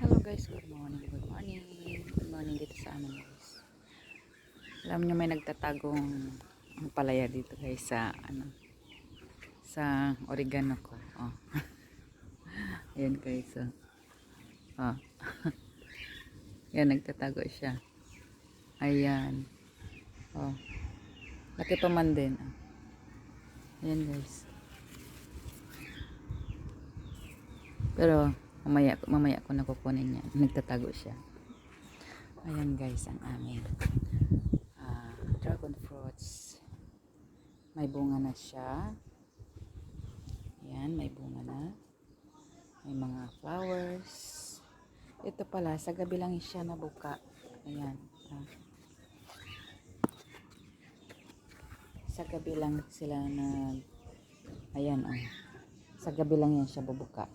Hello guys, good morning, good morning. Good morning dito sa amin guys. Alam nyo may nagtatagong palaya dito guys sa sa oregano ko. Oh. Ayan guys. Oh. Yan, nagtatago siya. Ayan. Oh. Laki pa man din. Oh. Ayan guys. Pero mamaya ko nakukunin yan. Nagtatago siya. Ayan guys, ang aming dragon fruits. May bunga na siya. Ayan, may bunga na. May mga flowers. Ito pala, sa gabi lang siya nabuka. Ayan. Sa gabi lang sila na, ayan, sa gabi lang yan siya bubuka.